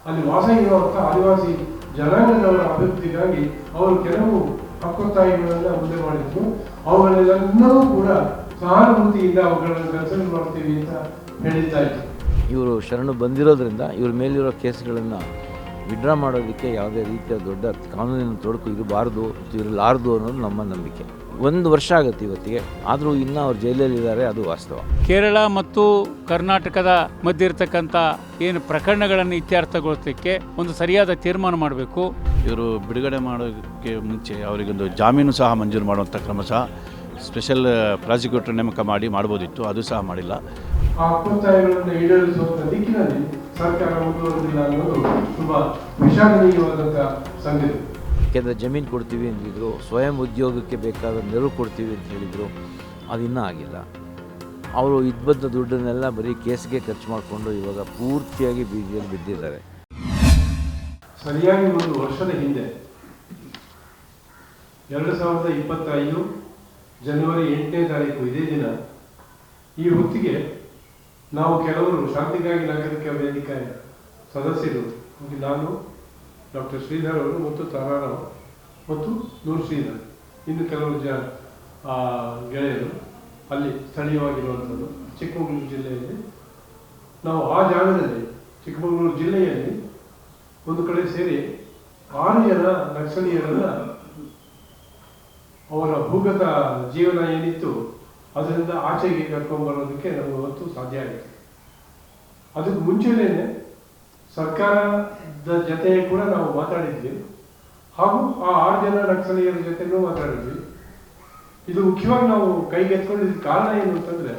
ಅಲ್ಲಿ ವಾಸ ಇರುವಂಥ ಆದಿವಾಸಿ ಜನಾಂಗದವರ ಅಭಿವೃದ್ಧಿಗಾಗಿ ಅವರು ಕೆಲವು ಹಕ್ಕೊತ್ತಾಯಿಗಳನ್ನು ಮುಂದೆ ಮಾಡಿದ್ರು. ಅವುಗಳೆಲ್ಲವೂ ಕೂಡ ಸಹಾನುಭೂತಿಯಿಂದ ಅವುಗಳನ್ನು ಕನ್ಸಲ್ಟ್ ಮಾಡ್ತೀವಿ ಅಂತ ಹೇಳಿತಾ ಇದ್ರು. ಇವರು ಶರಣು ಬಂದಿರೋದ್ರಿಂದ ಇವ್ರ ಮೇಲಿರೋ ಕೇಸ್ಗಳನ್ನು ವಿಡ್ರಾ ಮಾಡೋದಕ್ಕೆ ಯಾವುದೇ ರೀತಿಯ ದೊಡ್ಡ ಕಾನೂನಿನ ತೊಡಕು ಇರಬಾರ್ದು, ಇರಲಾರ್ದು ಅನ್ನೋದು ನಮ್ಮ ನಂಬಿಕೆ. 1 ವರ್ಷ ಆಗುತ್ತೆ ಇವತ್ತಿಗೆ, ಆದರೂ ಇನ್ನೂ ಅವ್ರು ಜೈಲಲ್ಲಿದ್ದಾರೆ, ಅದು ವಾಸ್ತವ. ಕೇರಳ ಮತ್ತು ಕರ್ನಾಟಕದ ಮಧ್ಯೆ ಇರತಕ್ಕಂಥ ಏನು ಪ್ರಕರಣಗಳನ್ನು ಇತ್ಯರ್ಥಗೊಳಿಸಲಿಕ್ಕೆ ಒಂದು ಸರಿಯಾದ ತೀರ್ಮಾನ ಮಾಡಬೇಕು. ಇವರು ಬಿಡುಗಡೆ ಮಾಡೋಕ್ಕೆ ಮುಂಚೆ ಅವರಿಗೊಂದು ಜಾಮೀನು ಸಹ ಮಂಜೂರು ಮಾಡುವಂಥ ಕ್ರಮ ಸಹ ಸ್ಪೆಷಲ್ ಪ್ರಾಸಿಕ್ಯೂಟರ್ ನೇಮಕ ಮಾಡ್ಬೋದಿತ್ತು, ಅದು ಸಹ ಮಾಡಿಲ್ಲ. ಆ ಹಕ್ಕೊತ್ತಾಯಗಳನ್ನು ಈಡೇರಿಸುವಂಥ ದಿಕ್ಕಿನಲ್ಲಿ ಸರ್ಕಾರ ಮುಂದುವರೆದಿಲ್ಲ ಅನ್ನೋದು ತುಂಬ ವಿಷಾದನೀಯವಾದಂಥ ಸಂಗತಿ. ಯಾಕೆಂದರೆ ಜಮೀನು ಕೊಡ್ತೀವಿ ಅಂತಿದ್ರು, ಸ್ವಯಂ ಉದ್ಯೋಗಕ್ಕೆ ಬೇಕಾದ ನೆರವು ಕೊಡ್ತೀವಿ ಅಂತ ಹೇಳಿದರು, ಅದಿನ್ನೂ ಆಗಿಲ್ಲ. ಅವರು ಇದ್ಬದ್ದ ದುಡ್ಡನ್ನೆಲ್ಲ ಬರೀ ಕೇಸ್ಗೆ ಖರ್ಚು ಮಾಡಿಕೊಂಡು ಇವಾಗ ಪೂರ್ತಿಯಾಗಿ ಬೀದಿಯಲ್ಲಿ ಬಿದ್ದಿದ್ದಾರೆ. ಸರಿಯಾಗಿ 1 ವರ್ಷದ ಹಿಂದೆ 2025 ಜನವರಿ 8ನೇ ತಾರೀಕು ಇದೇ ದಿನ ಈ ಹೊತ್ತಿಗೆ ನಾವು ಕೆಲವರು ಶಾಂತಿಗಾಗಿ ನಾಗರಿಕ ವೇದಿಕೆ ಸದಸ್ಯರು, ನಾನು, ಡಾಕ್ಟರ್ ಶ್ರೀಧರ್ ಅವರು ಮತ್ತು ತಾರಾರಾವ್ ಮತ್ತು ನೂರ್ ಶ್ರೀಧರ್, ಇನ್ನು ಕೆಲವರು ಗೆಳೆಯರು ಅಲ್ಲಿ ಸ್ಥಳೀಯವಾಗಿರುವಂಥದ್ದು ಚಿಕ್ಕಮಗಳೂರು ಜಿಲ್ಲೆಯಲ್ಲಿ. ನಾವು ಆ ಜಾಗದಲ್ಲಿ ಚಿಕ್ಕಮಗಳೂರು ಜಿಲ್ಲೆಯಲ್ಲಿ ಒಂದು ಕಡೆ ಸೇರಿ 6 ಜನ ನಕ್ಸಲೀಯರನ್ನು ಅವರ ಭೂಗತ ಜೀವನ ಏನಿತ್ತು ಅದರಿಂದ ಆಚೆಗೆ ಕರ್ಕೊಂಡ್ಬರೋದಕ್ಕೆ ನಮಗೆ ಇವತ್ತು ಸಾಧ್ಯ ಆಯಿತು. ಅದಕ್ಕೆ ಮುಂಚೆನೇ ಸರ್ಕಾರದ ಜೊತೆ ಕೂಡ ನಾವು ಮಾತಾಡಿದ್ವಿ, ಹಾಗೂ ಆ 6 ಜನ ನಕ್ಸಲೀಯರ ಜೊತೆನೂ ಮಾತಾಡಿದ್ವಿ. ಇದು ಮುಖ್ಯವಾಗಿ ನಾವು ಕೈಗೆತ್ಕೊಂಡಿದ್ದ ಕಾರಣ ಏನು ಅಂತಂದರೆ,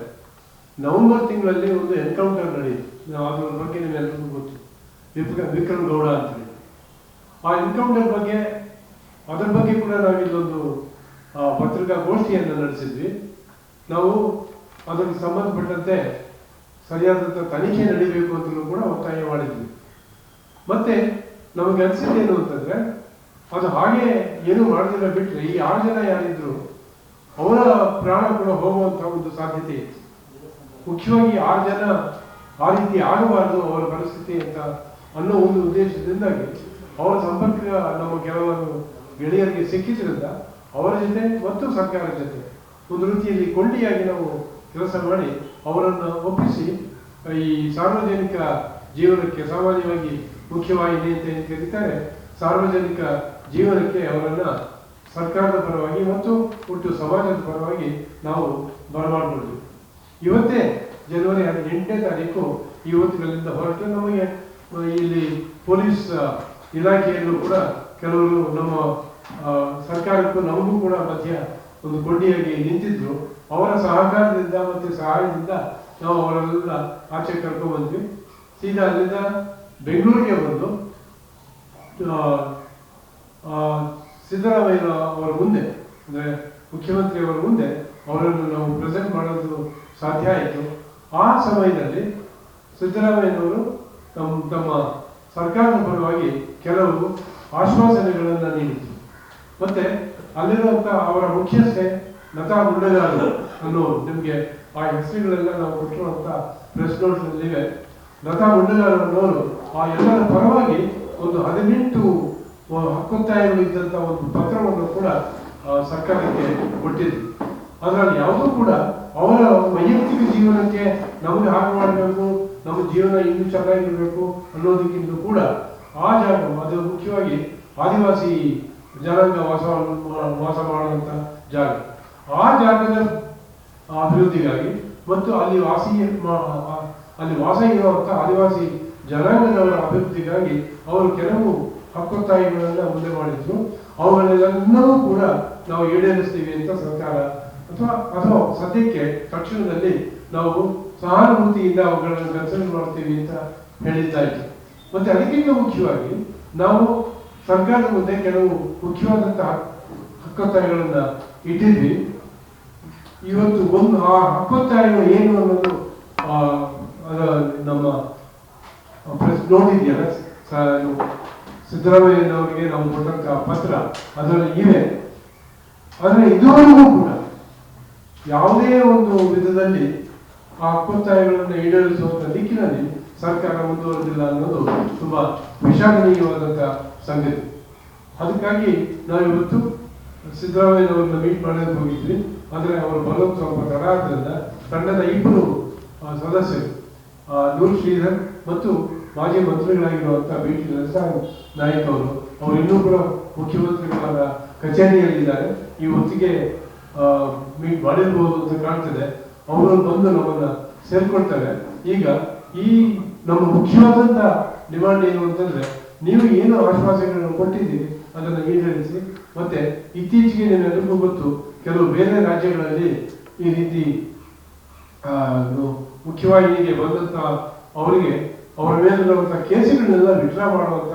ನವೆಂಬರ್ ತಿಂಗಳಲ್ಲಿ ಒಂದು ಎನ್ಕೌಂಟರ್ ನಡೆಯಿತು. ನಾವು ಅದ್ರ ಬಗ್ಗೆ ನಿಮ್ಮೆಲ್ಲರಿಗೂ ಗೊತ್ತು, ವಿಕ್ರಮ್ ಗೌಡ ಅಂತೇಳಿ. ಆ ಎನ್ಕೌಂಟರ್ ಬಗ್ಗೆ ಅದರ ಬಗ್ಗೆ ಕೂಡ ನಾವಿಲ್ಲೊಂದು ಪತ್ರಿಕಾಗೋಷ್ಠಿಯನ್ನು ನಡೆಸಿದ್ವಿ. ನಾವು ಅದಕ್ಕೆ ಸಂಬಂಧಪಟ್ಟಂತೆ ಸರಿಯಾದಂಥ ತನಿಖೆ ನಡೀಬೇಕು ಅಂತಲೂ ಕೂಡ ಒತ್ತಾಯ ಮಾಡಿದ್ವಿ. ಮತ್ತೆ ನಮಗೆ ಅನಿಸಿದ್ದೇನು ಅಂತಂದರೆ, ಅದು ಹಾಗೆ ಏನು ಮಾಡದಿಲ್ಲ ಬಿಟ್ಟರೆ ಈ 6 ಜನ ಯಾರಿದ್ರು ಅವರ ಪ್ರಾಣ ಕೂಡ ಹೋಗುವಂಥ ಒಂದು ಸಾಧ್ಯತೆ ಇತ್ತು. ಮುಖ್ಯವಾಗಿ 6 ಜನ ಆ ರೀತಿ ಆಗಬಾರ್ದು ಅವರ ಪರಿಸ್ಥಿತಿ ಅಂತ ಅನ್ನೋ ಒಂದು ಉದ್ದೇಶದಿಂದಾಗಿ ಅವರ ಸಂಪರ್ಕ ನಮ್ಮ ಕೆಲವರು ಗೆಳೆಯರಿಗೆ ಸಿಕ್ಕಿದ್ರಿಂದ ಅವರ ಜೊತೆ ಮತ್ತು ಸರ್ಕಾರದ ಜೊತೆ ಒಂದು ರೀತಿಯಲ್ಲಿ ಕೊಂಡಿಯಾಗಿ ನಾವು ಕೆಲಸ ಮಾಡಿ ಅವರನ್ನು ಒಪ್ಪಿಸಿ ಈ ಸಾರ್ವಜನಿಕ ಜೀವನಕ್ಕೆ, ಸಾಮಾನ್ಯವಾಗಿ ಮುಖ್ಯವಾಹಿನಿ ಅಂತ ಏನು ಕರೀತಾರೆ, ಸಾರ್ವಜನಿಕ ಜೀವನಕ್ಕೆ ಅವರನ್ನು ಸರ್ಕಾರದ ಪರವಾಗಿ ಮತ್ತು ಒಟ್ಟು ಸಮಾಜದ ಪರವಾಗಿ ನಾವು ಬರಮಾಡಿಕೊಂಡ್ವಿ. ಇವತ್ತೇ ಜನವರಿ 8ನೇ ತಾರೀಕು ಈ ಹೊತ್ತಿನಲ್ಲಿಂದ ಹೊರಟು ನಮಗೆ ಇಲ್ಲಿ ಪೊಲೀಸ್ ಇಲಾಖೆಯಲ್ಲೂ ಕೂಡ ಕೆಲವರು ನಮ್ಮ ಸರ್ಕಾರಕ್ಕೂ ನಮಗೂ ಕೂಡ ಮಧ್ಯ ಒಂದು ಕೊಂಡಿಯಾಗಿ ನಿಂತಿದ್ರು. ಅವರ ಸಹಕಾರದಿಂದ ಮತ್ತು ಸಹಾಯದಿಂದ ನಾವು ಅವರೆಲ್ಲ ಆಚೆ ಕರ್ಕೊಂಡ್ಬಂದ್ವಿ. ಸೀದಾ ಅಲ್ಲಿಂದ ಬೆಂಗಳೂರಿಗೆ ಬಂದು ಸಿದ್ದರಾಮಯ್ಯ ಅವರ ಮುಂದೆ, ಅಂದರೆ ಮುಖ್ಯಮಂತ್ರಿಯವರ ಮುಂದೆ ಅವರನ್ನು ನಾವು ಪ್ರೆಸೆಂಟ್ ಮಾಡೋದು ಸಾಧ್ಯ ಆಯಿತು. ಆ ಸಮಯದಲ್ಲಿ ಸಿದ್ದರಾಮಯ್ಯನವರು ತಮ್ಮ ಸರ್ಕಾರದ ಪರವಾಗಿ ಕೆಲವು ಆಶ್ವಾಸನೆಗಳನ್ನು ನೀಡಿದರು. ಮತ್ತೆ ಅಲ್ಲಿರುವಂಥ ಅವರ ಮುಖ್ಯಸ್ಥೆ ಲತಾ ಮುಂಡಗಾರು ಅನ್ನೋರು, ನಿಮಗೆ ಆ ಹೆಸರುಗಳೆಲ್ಲ ನಾವು ಕೊಟ್ಟಿರುವಂಥ ಪ್ರೆಸ್ ನೋಟ್ನಲ್ಲಿವೆ. ಲತಾ ಮುಂಡಗಾರು ಅನ್ನೋರು ಆ ಎಲ್ಲರ ಪರವಾಗಿ ಒಂದು 18 ಹಕ್ಕೊತ್ತಾಯಗಳು ಇದ್ದಂಥ ಒಂದು ಪತ್ರವನ್ನು ಕೂಡ ಸರ್ಕಾರಕ್ಕೆ ಕೊಟ್ಟಿದ್ರು. ಅದರಲ್ಲಿ ಯಾವುದೂ ಕೂಡ ಅವರ ವೈಯಕ್ತಿಕ ಜೀವನಕ್ಕೆ ನಮಗೆ ಹಾಗೆ ಮಾಡಬೇಕು, ನಮ್ಮ ಜೀವನ ಇನ್ನೂ ಚೆನ್ನಾಗಿರಬೇಕು ಅನ್ನೋದಕ್ಕಿಂತ ಕೂಡ ಆ ಜಾಗ, ಅದು ಮುಖ್ಯವಾಗಿ ಆದಿವಾಸಿ ಜನಾಂಗ ವಾಸ ಮಾಡುವಂಥ ಜಾಗ, ಆ ಜಾಗದ ಅಭಿವೃದ್ಧಿಗಾಗಿ ಮತ್ತು ಅಲ್ಲಿ ವಾಸ ಇರುವಂಥ ಆದಿವಾಸಿ ಜನಾಂಗದವರ ಅಭಿವೃದ್ಧಿಗಾಗಿ ಅವರು ಕೆಲವು ಹಕ್ಕೊತ್ತಾಯಿಗಳನ್ನು ಮುಂದೆ ಮಾಡಿದ್ರು. ಅವುಗಳೆಲ್ಲವೂ ಕೂಡ ನಾವು ಈಡೇರಿಸ್ತೀವಿ ಅಂತ ಸರ್ಕಾರ ಅಥವಾ ಸದ್ಯಕ್ಕೆ ತಕ್ಷಣದಲ್ಲಿ ನಾವು ಸಹಾನುಭೂತಿಯಿಂದ ಅವುಗಳನ್ನು ಕನ್ಸಲ್ಟ್ ಮಾಡ್ತೀವಿ ಅಂತ ಹೇಳಿತಾ ಇತ್ತು. ಮತ್ತೆ ಅದಕ್ಕಿಂತ ಮುಖ್ಯವಾಗಿ ನಾವು ಸರ್ಕಾರದ ಮುಂದೆ ಕೆಲವು ಮುಖ್ಯವಾದಂತಹ ಹಕ್ಕೊತ್ತಾಯಗಳನ್ನ ಇಟ್ಟಿದ್ವಿ. ಇವತ್ತು ಒಂದು ಆ ಹಕ್ಕೊತ್ತಾಯಗಳು ಏನು ಅನ್ನೋದು ನಮ್ಮ ಪ್ರೆಸ್ ನೋಟಿದೆಯಲ್ಲ, ಸಿದ್ದರಾಮಯ್ಯನವರಿಗೆ ನಾವು ಕೊಟ್ಟಂತಹ ಪತ್ರ ಅದರಲ್ಲಿ ಇವೆ. ಆದರೆ ಇದುವರೆಗೂ ಕೂಡ ಯಾವುದೇ ಒಂದು ವಿಧದಲ್ಲಿ ಆ ಹಕ್ಕೊತ್ತಾಯಗಳನ್ನು ಈಡೇರಿಸುವಂತ ದಿಕ್ಕಿನಲ್ಲಿ ಸರ್ಕಾರ ಮುಂದುವರೆದಿಲ್ಲ ಅನ್ನೋದು ತುಂಬಾ ವಿಷಾದನೀಯವಾದಂಥ ಸಂಗತಿ. ಅದಕ್ಕಾಗಿ ನಾವಿವತ್ತು ಸಿದ್ದರಾಮಯ್ಯನವ್ರನ್ನ ಮೀಟ್ ಮಾಡೋದಕ್ಕೆ ಹೋಗಿದ್ವಿ. ಆದರೆ ಅವರು ಬರೋದು ಸ್ವಲ್ಪ ತಡ ಆದ್ದರಿಂದ ತಂಡದ ಇಬ್ಬರು ಸದಸ್ಯರು ನೂರ್ ಶ್ರೀಧರ್ ಮತ್ತು ಮಾಜಿ ಮಂತ್ರಿಗಳಾಗಿರುವಂಥ ಬಿ ಟಿ ನಾಯಕ್ ಅವರು ಇನ್ನೂ ಕೂಡ ಮುಖ್ಯಮಂತ್ರಿಗಳ ಕಚೇರಿಯಲ್ಲಿದ್ದಾರೆ. ಈ ಹೊತ್ತಿಗೆ ಮೀಟ್ ಮಾಡಿರ್ಬೋದು ಅಂತ ಕಾಣ್ತದೆ. ಅವರು ಬಂದು ನಮ್ಮನ್ನ ಸೇರ್ಕೊಳ್ತಾರೆ. ಈಗ ಈ ನಮ್ಮ ಮುಖ್ಯವಾದಂಥ ಡಿಮಾಂಡ್ ಏನು ಅಂತಂದ್ರೆ, ನೀವು ಏನು ಆಶ್ವಾಸನೆಗಳನ್ನು ಕೊಟ್ಟಿದ್ದೀರಿ ಅದನ್ನು ಈಡೇರಿಸಿ. ಮತ್ತೆ ಇತ್ತೀಚೆಗೆ ನಿಮ್ಮೆಲ್ಲರಿಗೂ ಗೊತ್ತು, ಕೆಲವು ಬೇರೆ ರಾಜ್ಯಗಳಲ್ಲಿ ಈ ರೀತಿ ಮುಖ್ಯವಾಹಿನಿಗೆ ಬಂದಂತ ಅವರಿಗೆ ಅವರ ಮೇಲಿರುವಂತಹ ಕೇಸುಗಳನ್ನೆಲ್ಲ ವಿಡ್ರಾ ಮಾಡುವಂತ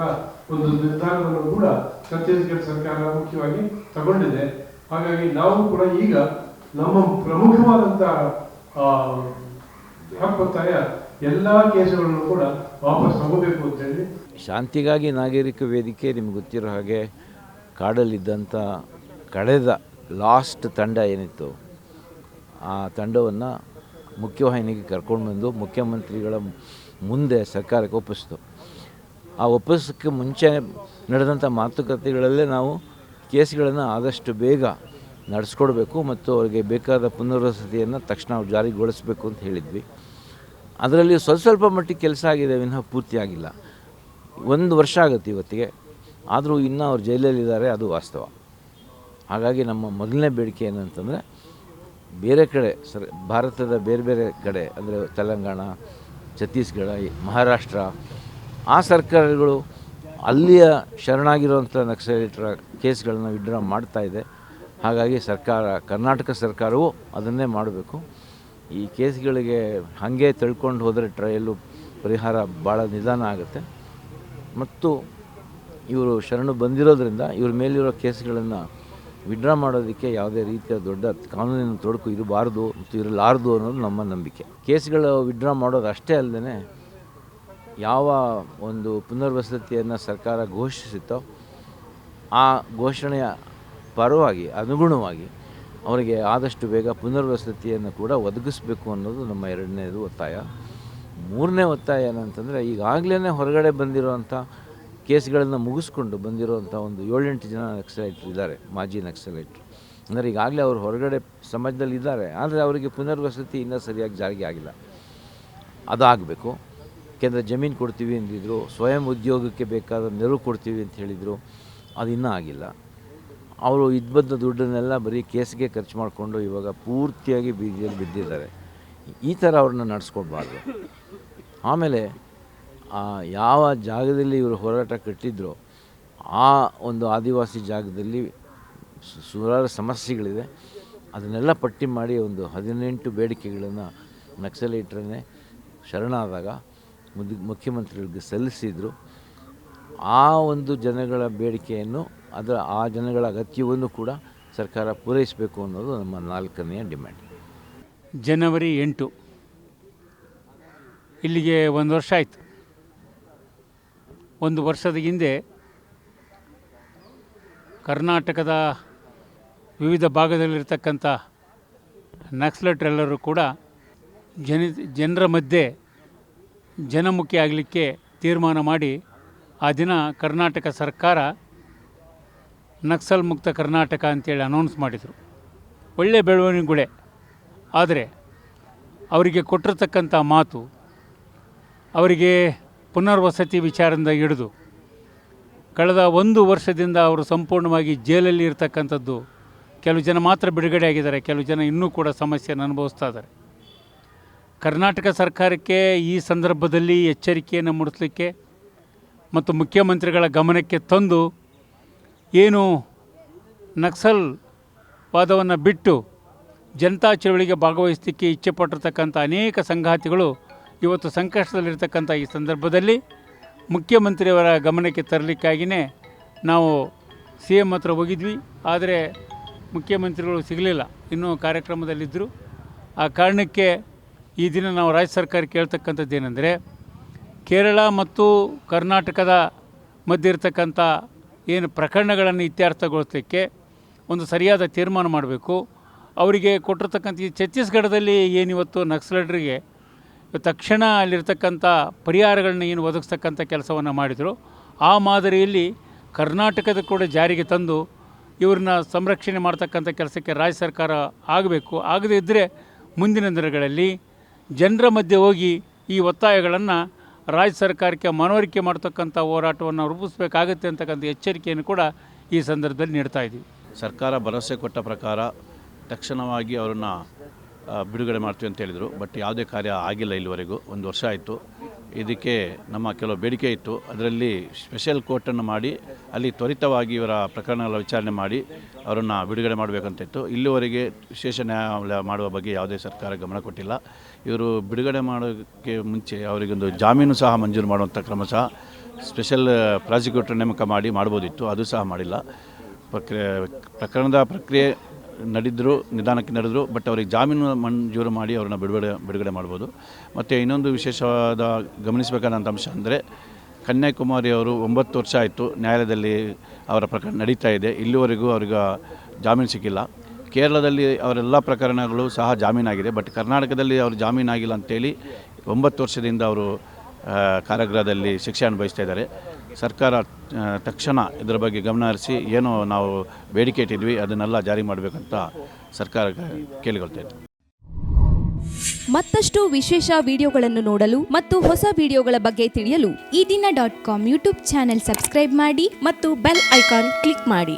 ಒಂದು ನಿರ್ಧಾರವನ್ನು ಕೂಡ ಛತ್ತೀಸ್ಗಢ ಸರ್ಕಾರ ಮುಖ್ಯವಾಗಿ ತಗೊಂಡಿದೆ. ಹಾಗಾಗಿ ನಾವು ಕೂಡ ಈಗ ನಮ್ಮ ಪ್ರಮುಖವಾದಂತ ಒತ್ತಾಯ ಎಲ್ಲಾ ಕೇಸುಗಳನ್ನು ಕೂಡ ವಾಪಸ್ ತಗೋಬೇಕು ಅಂತ ಹೇಳಿ. ಶಾಂತಿಗಾಗಿ ನಾಗರಿಕ ವೇದಿಕೆ ನಿಮ್ಗೆ ಗೊತ್ತಿರೋ ಹಾಗೆ ಕಾಡಲ್ಲಿದ್ದಂಥ ಕಳೆದ ಲಾಸ್ಟ್ ತಂಡ ಏನಿತ್ತು, ಆ ತಂಡವನ್ನು ಮುಖ್ಯವಾಹಿನಿಗೆ ಕರ್ಕೊಂಡು ಬಂದು ಮುಖ್ಯಮಂತ್ರಿಗಳ ಮುಂದೆ ಸರ್ಕಾರಕ್ಕೆ ಒಪ್ಪಿಸ್ತು. ಆ ಒಪ್ಪಿಸೋಕ್ಕೆ ಮುಂಚೆ ನಡೆದಂಥ ಮಾತುಕತೆಗಳಲ್ಲೇ ನಾವು ಕೇಸ್ಗಳನ್ನು ಆದಷ್ಟು ಬೇಗ ನಡೆಸ್ಕೊಡ್ಬೇಕು ಮತ್ತು ಅವರಿಗೆ ಬೇಕಾದ ಪುನರ್ವಸತಿಯನ್ನು ತಕ್ಷಣ ಜಾರಿಗೊಳಿಸಬೇಕು ಅಂತ ಹೇಳಿದ್ವಿ. ಅದರಲ್ಲಿ ಸ್ವಲ್ಪ ಮಟ್ಟಿಗೆ ಕೆಲಸ ಆಗಿದೆ, ವಿನಃ ಪೂರ್ತಿ ಆಗಿಲ್ಲ. 1 ವರ್ಷ ಆಗುತ್ತೆ ಇವತ್ತಿಗೆ, ಆದರೂ ಇನ್ನೂ ಅವ್ರು ಜೈಲಲ್ಲಿದ್ದಾರೆ, ಅದು ವಾಸ್ತವ. ಹಾಗಾಗಿ ನಮ್ಮ ಮೊದಲನೇ ಬೇಡಿಕೆ ಏನಂತಂದರೆ, ಬೇರೆ ಕಡೆ ಭಾರತದ ಬೇರೆ ಬೇರೆ ಕಡೆ ಅಂದರೆ ತೆಲಂಗಾಣ, ಛತ್ತೀಸ್ಗಢ, ಮಹಾರಾಷ್ಟ್ರ ಆ ಸರ್ಕಾರಗಳು ಅಲ್ಲಿಯ ಶರಣಾಗಿರುವಂಥ ನಕ್ಸಲೈಟರ ಕೇಸ್ಗಳನ್ನು ವಿಡ್ರಾ ಮಾಡ್ತಾ ಇದೆ. ಹಾಗಾಗಿ ಕರ್ನಾಟಕ ಸರ್ಕಾರವು ಅದನ್ನೇ ಮಾಡಬೇಕು. ಈ ಕೇಸ್ಗಳಿಗೆ ಹಾಗೆ ತಿಳ್ಕೊಂಡು ಹೋದರೆ ಟ್ರಯಲು ಪರಿಹಾರ ಭಾಳ ನಿಧಾನ ಆಗುತ್ತೆ. ಮತ್ತು ಇವರು ಶರಣು ಬಂದಿರೋದ್ರಿಂದ ಇವ್ರ ಮೇಲಿರೋ ಕೇಸ್ಗಳನ್ನು ವಿಡ್ರಾ ಮಾಡೋದಕ್ಕೆ ಯಾವುದೇ ರೀತಿಯ ದೊಡ್ಡ ಕಾನೂನಿನ ತೊಡಕು ಇರಬಾರ್ದು ಮತ್ತು ಇರಲಾರದು ಅನ್ನೋದು ನಮ್ಮ ನಂಬಿಕೆ. ಕೇಸ್ಗಳು ವಿಡ್ರಾ ಮಾಡೋದು ಅಷ್ಟೇ ಅಲ್ಲದೆ, ಯಾವ ಒಂದು ಪುನರ್ವಸತಿಯನ್ನು ಸರ್ಕಾರ ಘೋಷಿಸುತ್ತೋ ಆ ಘೋಷಣೆಯ ಪರವಾಗಿ ಅನುಗುಣವಾಗಿ ಅವರಿಗೆ ಆದಷ್ಟು ಬೇಗ ಪುನರ್ವಸತಿಯನ್ನು ಕೂಡ ಒದಗಿಸಬೇಕು ಅನ್ನೋದು ನಮ್ಮ 2ನೇದು ಒತ್ತಾಯ. 3ನೇ ಒತ್ತಾಯ ಏನಂತಂದರೆ, ಈಗಾಗಲೇ ಹೊರಗಡೆ ಬಂದಿರೋವಂಥ ಕೇಸ್ಗಳನ್ನು ಮುಗಿಸ್ಕೊಂಡು ಬಂದಿರೋವಂಥ ಒಂದು 7-8 ಜನ ನಕ್ಸಲೈಟ್ರು ಇದ್ದಾರೆ, ಮಾಜಿ ನಕ್ಸಲೈಟ್ರು. ಅಂದರೆ ಈಗಾಗಲೇ ಅವರು ಹೊರಗಡೆ ಸಮಾಜದಲ್ಲಿ ಇದ್ದಾರೆ, ಆದರೆ ಅವರಿಗೆ ಪುನರ್ವಸತಿ ಇನ್ನೂ ಸರಿಯಾಗಿ ಜಾರಿಗೆ ಆಗಿಲ್ಲ. ಅದಾಗಬೇಕು. ಯಾಕೆಂದರೆ ಜಮೀನು ಕೊಡ್ತೀವಿ ಅಂದಿದ್ರು, ಸ್ವಯಂ ಉದ್ಯೋಗಕ್ಕೆ ಬೇಕಾದ ನೆರವು ಕೊಡ್ತೀವಿ ಅಂತ ಹೇಳಿದರು, ಅದು ಇನ್ನೂ ಆಗಿಲ್ಲ. ಅವರು ಇದ್ಬದ್ದ ದುಡ್ಡನ್ನೆಲ್ಲ ಬರೀ ಕೇಸ್ಗೆ ಖರ್ಚು ಮಾಡಿಕೊಂಡು ಇವಾಗ ಪೂರ್ತಿಯಾಗಿ ಬೀದಿಯಲ್ಲಿ ಬಿದ್ದಿದ್ದಾರೆ. ಈ ಥರ ಅವ್ರನ್ನ ನಡೆಸ್ಕೊಡ್ಬಾರ್ದು. ಆಮೇಲೆ ಯಾವ ಜಾಗದಲ್ಲಿ ಇವರು ಹೋರಾಟ ಕಟ್ಟಿದ್ರೋ ಆ ಒಂದು ಆದಿವಾಸಿ ಜಾಗದಲ್ಲಿ ಸುಮಾರು ಸಮಸ್ಯೆಗಳಿದೆ. ಅದನ್ನೆಲ್ಲ ಪಟ್ಟಿ ಮಾಡಿ ಒಂದು 18 ಬೇಡಿಕೆಗಳನ್ನು ನಕ್ಸಲೈಟ್ರನ್ನೇ ಶರಣಾದಾಗ ಮುಖ್ಯಮಂತ್ರಿಗಳಿಗೆ ಸಲ್ಲಿಸಿದರು. ಆ ಒಂದು ಜನಗಳ ಬೇಡಿಕೆಯನ್ನು ಆ ಜನಗಳ ಅಗತ್ಯವನ್ನು ಕೂಡ ಸರ್ಕಾರ ಪೂರೈಸಬೇಕು ಅನ್ನೋದು ನಮ್ಮ 4ನೇ ಡಿಮ್ಯಾಂಡ್. ಜನವರಿ 8 ಇಲ್ಲಿಗೆ 1 ವರ್ಷ ಆಯಿತು. 1 ವರ್ಷದ ಹಿಂದೆ ಕರ್ನಾಟಕದ ವಿವಿಧ ಭಾಗದಲ್ಲಿರ್ತಕ್ಕಂಥ ನಕ್ಸಲೈಟ್ರೆಲ್ಲರೂ ಕೂಡ ಜನರ ಮಧ್ಯೆ ಜನಮುಖಿ ಆಗಲಿಕ್ಕೆ ತೀರ್ಮಾನ ಮಾಡಿ ಆ ದಿನ ಕರ್ನಾಟಕ ಸರ್ಕಾರ ನಕ್ಸಲ್ ಮುಕ್ತ ಕರ್ನಾಟಕ ಅಂತೇಳಿ ಅನೌನ್ಸ್ ಮಾಡಿದರು. ಒಳ್ಳೆಯ ಬೆಳವಣಿಗೆಗಳೇ. ಆದರೆ ಅವರಿಗೆ ಕೊಟ್ಟಿರ್ತಕ್ಕಂಥ ಮಾತು, ಅವರಿಗೆ ಪುನರ್ವಸತಿ ವಿಚಾರದಿಂದ ಹಿಡಿದು ಕಳೆದ 1 ವರ್ಷದಿಂದ ಅವರು ಸಂಪೂರ್ಣವಾಗಿ ಜೈಲಲ್ಲಿ ಇರ್ತಕ್ಕಂಥದ್ದು. ಕೆಲವು ಜನ ಮಾತ್ರ ಬಿಡುಗಡೆ ಆಗಿದ್ದಾರೆ, ಕೆಲವು ಜನ ಇನ್ನೂ ಕೂಡ ಸಮಸ್ಯೆಯನ್ನು ಅನುಭವಿಸ್ತಾ ಇದ್ದಾರೆ. ಕರ್ನಾಟಕ ಸರ್ಕಾರಕ್ಕೆ ಈ ಸಂದರ್ಭದಲ್ಲಿ ಎಚ್ಚರಿಕೆಯನ್ನು ಮೂಡಿಸಲಿಕ್ಕೆ ಮತ್ತು ಮುಖ್ಯಮಂತ್ರಿಗಳ ಗಮನಕ್ಕೆ ತಂದು, ಏನು ನಕ್ಸಲ್ ವಾದವನ್ನು ಬಿಟ್ಟು ಜನತಾ ಚಳವಳಿಗೆ ಭಾಗವಹಿಸಲಿಕ್ಕೆ ಇಚ್ಛೆಪಟ್ಟಿರ್ತಕ್ಕಂಥ ಅನೇಕ ಸಂಗಾತಿಗಳು ಇವತ್ತು ಸಂಕಷ್ಟದಲ್ಲಿರ್ತಕ್ಕಂಥ ಈ ಸಂದರ್ಭದಲ್ಲಿ ಮುಖ್ಯಮಂತ್ರಿಯವರ ಗಮನಕ್ಕೆ ತರಲಿಕ್ಕಾಗಿಯೇ ನಾವು CM ಹತ್ರ ಹೋಗಿದ್ವಿ. ಆದರೆ ಮುಖ್ಯಮಂತ್ರಿಗಳು ಸಿಗಲಿಲ್ಲ, ಇನ್ನೂ ಕಾರ್ಯಕ್ರಮದಲ್ಲಿದ್ದರು. ಆ ಕಾರಣಕ್ಕೆ ಈ ದಿನ ನಾವು ರಾಜ್ಯ ಸರ್ಕಾರ ಕೇಳ್ತಕ್ಕಂಥದ್ದು ಏನೆಂದರೆ, ಕೇರಳ ಮತ್ತು ಕರ್ನಾಟಕದ ಮಧ್ಯೆ ಇರತಕ್ಕಂಥ ಏನು ಪ್ರಕರಣಗಳನ್ನು ಇತ್ಯರ್ಥಗೊಳಿಸಲಿಕ್ಕೆ ಒಂದು ಸರಿಯಾದ ತೀರ್ಮಾನ ಮಾಡಬೇಕು. ಅವರಿಗೆ ಕೊಟ್ಟಿರ್ತಕ್ಕಂಥ ಈ ಛತ್ತೀಸ್ಗಢದಲ್ಲಿ ಏನಿವತ್ತು ನಕ್ಸಲೈಟರಿಗೆ ತಕ್ಷಣ ಅಲ್ಲಿರ್ತಕ್ಕಂಥ ಪರಿಹಾರಗಳನ್ನ ಏನು ಒದಗಿಸ್ತಕ್ಕಂಥ ಕೆಲಸವನ್ನು ಮಾಡಿದರು, ಆ ಮಾದರಿಯಲ್ಲಿ ಕರ್ನಾಟಕದ ಕೂಡ ಜಾರಿಗೆ ತಂದು ಇವ್ರನ್ನ ಸಂರಕ್ಷಣೆ ಮಾಡ್ತಕ್ಕಂಥ ಕೆಲಸಕ್ಕೆ ರಾಜ್ಯ ಸರ್ಕಾರ ಆಗಬೇಕು. ಆಗದೇ ಇದ್ದರೆ ಮುಂದಿನ ದಿನಗಳಲ್ಲಿ ಜನರ ಮಧ್ಯೆ ಹೋಗಿ ಈ ಒತ್ತಾಯಗಳನ್ನು ರಾಜ್ಯ ಸರ್ಕಾರಕ್ಕೆ ಮನವರಿಕೆ ಮಾಡ್ತಕ್ಕಂಥ ಹೋರಾಟವನ್ನು ರೂಪಿಸಬೇಕಾಗುತ್ತೆ ಅಂತಕ್ಕಂಥ ಎಚ್ಚರಿಕೆಯನ್ನು ಕೂಡ ಈ ಸಂದರ್ಭದಲ್ಲಿ ನೀಡ್ತಾ ಇದ್ದೀವಿ. ಸರ್ಕಾರ ಭರವಸೆ ಕೊಟ್ಟ ಪ್ರಕಾರ ತಕ್ಷಣವಾಗಿ ಅವರನ್ನು ಬಿಡುಗಡೆ ಮಾಡ್ತೀವಿ ಅಂತ ಹೇಳಿದರು. ಬಟ್ ಯಾವುದೇ ಕಾರ್ಯ ಆಗಿಲ್ಲ ಇಲ್ಲಿವರೆಗೂ. 1 ವರ್ಷ ಆಯಿತು. ಇದಕ್ಕೆ ನಮ್ಮ ಕೆಲವು ಬೇಡಿಕೆ ಇತ್ತು. ಅದರಲ್ಲಿ ಸ್ಪೆಷಲ್ ಕೋರ್ಟನ್ನು ಮಾಡಿ ಅಲ್ಲಿ ತ್ವರಿತವಾಗಿ ಇವರ ಪ್ರಕರಣಗಳ ವಿಚಾರಣೆ ಮಾಡಿ ಅವರನ್ನು ಬಿಡುಗಡೆ ಮಾಡಬೇಕಂತ ಇತ್ತು. ಇಲ್ಲಿವರೆಗೆ ವಿಶೇಷ ನ್ಯಾಯಾಲಯ ಮಾಡುವ ಬಗ್ಗೆ ಯಾವುದೇ ಸರ್ಕಾರ ಗಮನ ಕೊಟ್ಟಿಲ್ಲ. ಇವರು ಬಿಡುಗಡೆ ಮಾಡೋಕ್ಕೆ ಮುಂಚೆ ಅವರಿಗೊಂದು ಜಾಮೀನು ಸಹ ಮಂಜೂರು ಮಾಡುವಂಥ ಕ್ರಮ ಸಹ ಸ್ಪೆಷಲ್ ಪ್ರಾಸಿಕ್ಯೂಟರ್ ನೇಮಕ ಮಾಡಿ ಮಾಡ್ಬೋದಿತ್ತು. ಅದು ಸಹ ಮಾಡಿಲ್ಲ. ಪ್ರಕರಣದ ಪ್ರಕ್ರಿಯೆ ನಿಧಾನಕ್ಕೆ ನಡೆದರು. ಬಟ್ ಅವರಿಗೆ ಜಾಮೀನು ಮಂಜೂರು ಮಾಡಿ ಅವ್ರನ್ನ ಬಿಡುಗಡೆ ಮಾಡ್ಬೋದು. ಮತ್ತು ಇನ್ನೊಂದು ವಿಶೇಷವಾದ ಗಮನಿಸಬೇಕಾದಂಥ ಅಂಶ ಅಂದರೆ ಕನ್ಯಾಕುಮಾರಿ ಅವರು 9 ವರ್ಷ ಆಯಿತು ನ್ಯಾಯಾಲಯದಲ್ಲಿ ಅವರ ಪ್ರಕರಣ ನಡೀತಾ ಇದೆ. ಇಲ್ಲಿವರೆಗೂ ಅವ್ರಿಗೆ ಜಾಮೀನು ಸಿಕ್ಕಿಲ್ಲ. ಕೇರಳದಲ್ಲಿ ಅವರೆಲ್ಲ ಪ್ರಕರಣಗಳು ಸಹ ಜಾಮೀನಾಗಿದೆ. ಬಟ್ ಕರ್ನಾಟಕದಲ್ಲಿ ಅವರು ಜಾಮೀನಾಗಿಲ್ಲ ಅಂತೇಳಿ 9 ವರ್ಷದಿಂದ ಅವರು ಕಾರಾಗೃಹದಲ್ಲಿ ಶಿಕ್ಷೆ ಅನುಭವಿಸ್ತಾ ಇದ್ದಾರೆ. ಸರ್ಕಾರ ತಕ್ಷಣ ಇದರ ಬಗ್ಗೆ ಗಮನ ಹರಿಸಿ ಏನೋ ನಾವು ಬೇಡಿಕೆ ಇಟ್ಟಿದ್ವಿ ಅದನ್ನೆಲ್ಲ ಜಾರಿ ಮಾಡಬೇಕಂತ ಸರ್ಕಾರಕ್ಕೆ ಕೇಳಿಕೊಳ್ತಾ ಇದ್ದೀವಿ. ಮತ್ತಷ್ಟು ವಿಶೇಷ ವಿಡಿಯೋಗಳನ್ನು ನೋಡಲು ಮತ್ತು ಹೊಸ ವಿಡಿಯೋಗಳ ಬಗ್ಗೆ ತಿಳಿಯಲು ಈ ದಿನ .com ಯೂಟ್ಯೂಬ್ ಚಾನೆಲ್ ಸಬ್ಸ್ಕ್ರೈಬ್ ಮಾಡಿ ಮತ್ತು ಬೆಲ್ ಐಕಾನ್ ಕ್ಲಿಕ್ ಮಾಡಿ.